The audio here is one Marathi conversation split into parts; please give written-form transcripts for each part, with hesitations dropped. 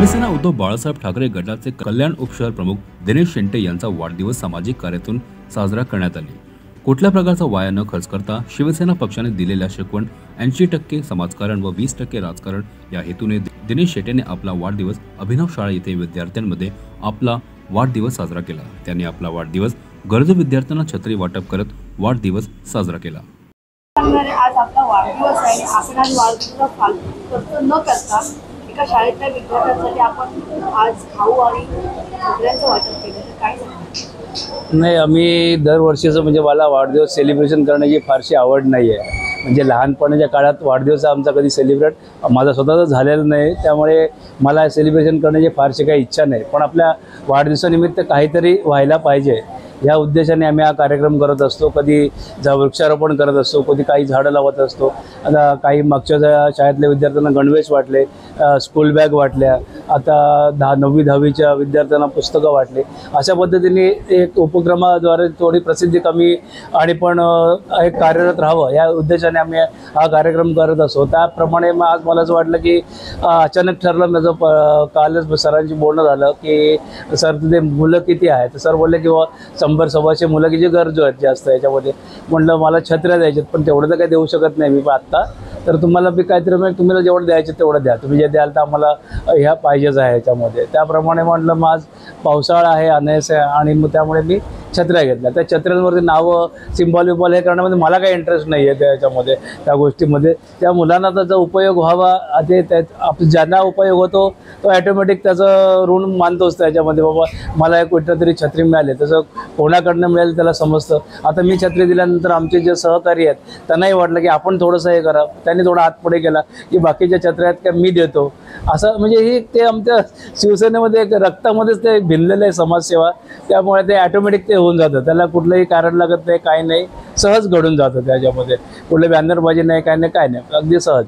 शिवसेना उद्धव बाळासाहेब ठाकरे गटाचे कल्याण उपशहर प्रमुख दिनेश शेट्टे यांचा वाढदिवस सामाजिक कार्यातून साजरा करण्यात आली। कुठल्या प्रकारचा वाया न खर्च करता शिवसेना पक्षाने दिलेल्या शिकवण 80% समाजकारण व 20% राजकारण या हेतूने दिनेश शेट्टेने आपला वाढदिवस अभिनव शाळा येथे विद्यार्थ्यांमध्ये आपला वाढदिवस साजरा केला। त्यांनी आपला वाढदिवस गरजू विद्यार्थ्यांना छत्री वाटप करत वाढदिवस साजरा केला। आज आपला वाढदिवस आहे, आपण आज वाढदिवसाचा खर्च न करता एका शाळेतल्या विद्यार्थ्यांसाठी आपण आज खाऊ आणि कपड्यांचं वाटप केलं, तर काय सांगणार? नाही, आम्ही दरवर्षीचं म्हणजे मला वाढदिवस सेलिब्रेशन करण्याची फारशी आवड नाही आहे। म्हणजे लहानपणाच्या काळात वाढदिवस आमचा कधी सेलिब्रेट माझा स्वतःचा झालेला नाही, त्यामुळे मला सेलिब्रेशन करण्याची फारशी काही इच्छा नाही। पण आपल्या वाढदिवसानिमित्त काहीतरी व्हायला पाहिजे या उद्देशाने आम्ही हा कार्यक्रम करत असतो। कधी वृक्षारोपण करत असतो, कधी काही झाडं लावत असतो। आता काही मागच्या शाळेतल्या विद्यार्थ्यांना गणवेश वाटले, स्कूल बॅग वाटल्या, आता 9वी 10वीच्या विद्यार्थ्यांना पुस्तकं वाटले। अशा पद्धतीने एक उपक्रमाद्वारे थोडी प्रसिद्धी कमी आणि पण एक कार्यरत राहावं या उद्देशाने आम्ही हा कार्यक्रम करत असतो। त्याप्रमाणे मग आज मला असं वाटलं की अचानक ठरलं, माझं कालच सरांशी बोलणं झालं की सर तुझे मुलं किती आहेत, तर सर बोलले की 100-125 मुलं की जे गरजू आहेत जास्त याच्यामध्ये। म्हटलं मला छत्र्या द्यायच्यात, पण तेवढं तर काही देऊ शकत नाही मी आत्ता, तर तुम्हाला बी काहीतरी म्हणजे तुम्हाला जेवढं द्यायचं तेवढं द्या, तुम्ही जे द्याल तर आम्हाला ह्या पाहिजेच आहे याच्यामध्ये। त्याप्रमाणे म्हटलं मग आज पावसाळा आहे, अनयस आहे आणि मग त्यामुळे मी छत्र्या घेतल्या। त्या छत्र्यांवरती नावं सिम्बॉल विम्बॉल हे करण्यामध्ये मला काही इंटरेस्ट नाही आहे त्याच्यामध्ये, त्या गोष्टीमध्ये। त्या मुलांना त्याचा उपयोग व्हावा, ते ज्यांना उपयोग होतो तो ॲटोमॅटिक त्याचं ऋण मानतोच त्याच्यामध्ये। बाबा मला एक कुठं तरी छत्री मिळाली, तसं कोणाकडनं मिळेल त्याला समजतं। आता मी छत्री दिल्यानंतर आमचे जे सहकारी आहेत त्यांनाही वाटलं की आपण थोडंसं हे करा, त्यांनी थोडा हात पुढे केला की बाकीच्या छत्र्या आहेत का मी देतो, असं म्हणजे ही ते आमच्या शिवसेनेमध्ये एक रक्तामध्येच ते भिनलेलं आहे समाजसेवा। त्यामुळे ते ॲटोमॅटिक ते होऊन जातं, त्याला कुठलंही कारण लागत नाही, काही नाही, सहज घडून जातं त्याच्यामध्ये। कुठले बॅनरबाजी नाही, काय नाही, काय नाही, अगदी सहज।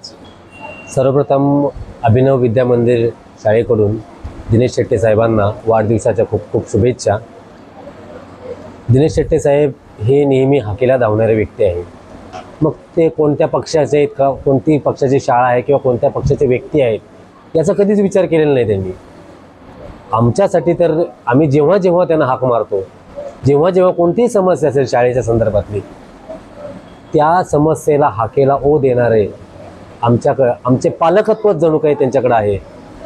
सर्वप्रथम अभिनव विद्या मंदिर शाळेकडून दिनेश शेट्टे साहेबांना वाढदिवसाच्या खूप खूप शुभेच्छा। दिनेश शेट्टे साहेब हे नेहमी हाकेला धावणारे व्यक्ती आहे। मग ते कोणत्या पक्षाचे आहेत का, कोणती पक्षाची शाळा आहे किंवा कोणत्या पक्षाचे व्यक्ती आहेत याचा कधीच विचार केलेला नाही त्यांनी। आमच्यासाठी तर आम्ही जेव्हा जेव्हा त्यांना हाक मारतो, जेव्हा जेव्हा कोणतीही समस्या असेल शाळेच्या संदर्भातली, त्या समस्येला हाकेला ओ देणारे आमचे पालकत्वच जणू काही त्यांच्याकडे आहे।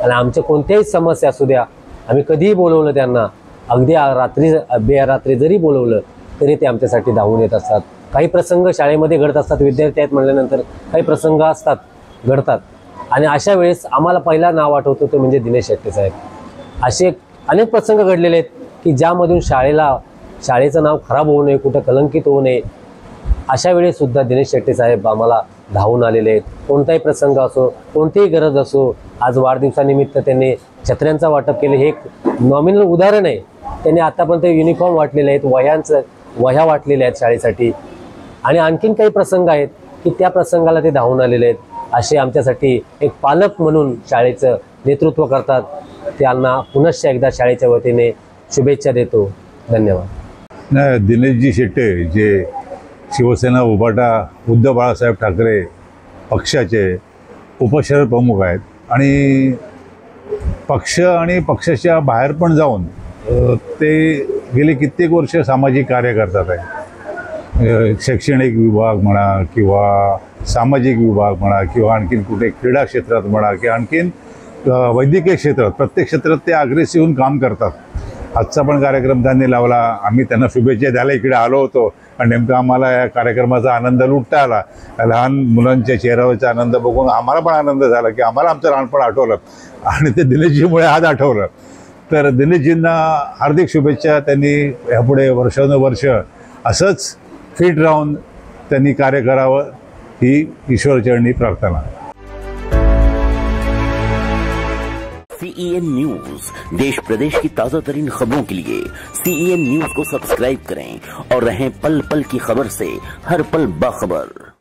आणि आमच्या कोणत्याही समस्या असू द्या, आम्ही कधीही बोलवलं त्यांना, अगदी बेरात्री जरी बोलवलं तरी ते आमच्यासाठी धावून येत असतात। काही प्रसंग शाळेमध्ये घडत असतात, विद्यार्थी आहेत म्हटल्यानंतर काही प्रसंग असतात, घडतात, आणि अशा वेळेस आम्हाला पहिला नाव आठवतो ते म्हणजे दिनेश शेट्टे साहेब। असे अनेक प्रसंग घडलेले आहेत की ज्यामधून शाळेचं नाव खराब होऊ नये, कुठं कलंकित होऊ नये, अशा वेळेससुद्धा दिनेश शेट्टे साहेब आम्हाला धावून आलेले आहेत। कोणताही प्रसंग असो, कोणतीही गरज असो, आज वाढदिवसानिमित्त त्यांनी छत्र्यांचं वाटप केले, हे एक नॉमिनल उदाहरण आहे। त्यांनी आतापर्यंत युनिफॉर्म वाटलेले आहेत, वह्या वाटलेल्या आहेत शाळेसाठी, आणि आणखीन काही प्रसंग आहेत की त्या प्रसंगाला ते धावून आलेले आहेत। असे आमच्यासाठी एक पालक म्हणून शाळेचं नेतृत्व करतात, त्यांना पुनश्च एकदा शाळेच्या वतीने शुभेच्छा देतो। धन्यवाद। दिनेशजी शेट्टे जे शिवसेना उभाटा उद्धव बाळासाहेब ठाकरे पक्षाचे उपशहर प्रमुख आहेत आणि पक्ष आणि पक्षाच्या बाहेर पण जाऊन ते गेले कित्येक वर्ष सामाजिक कार्य करतात आहे। शैक्षणिक विभाग म्हणा किंवा सामाजिक विभाग म्हणा किंवा आणखीन कुठे क्रीडा क्षेत्रात म्हणा किंवा आणखीन वैद्यकीय क्षेत्रात, प्रत्येक क्षेत्रात ते अग्रेसिव्ह होऊन काम करतात। आजचा पण कार्यक्रम त्यांनी लावला, आम्ही त्यांना शुभेच्छा द्यायला इकडे आलो होतो आणि नेमकं आम्हाला या कार्यक्रमाचा आनंद लुटता आला। लहान मुलांच्या चेहऱ्यावरचा आनंद बघून आम्हाला पण आनंद झाला की आम्हाला आमचं लहानपण आठवलं आणि ते दिनेशजीमुळे आज आठवलं। तर दिनेशजींना हार्दिक शुभेच्छा। त्यांनी यापुढे वर्षानुवर्ष असंच फिट राहून त्यांनी कार्य करावं ही ईश्वरचरणी प्रार्थना। CEN न्यूज, देश प्रदेश की ताजा तरीन खबरों के लिए CEN न्यूज को सब्सक्राइब करें और रहें पल पल की खबर से हर पल बाखबर।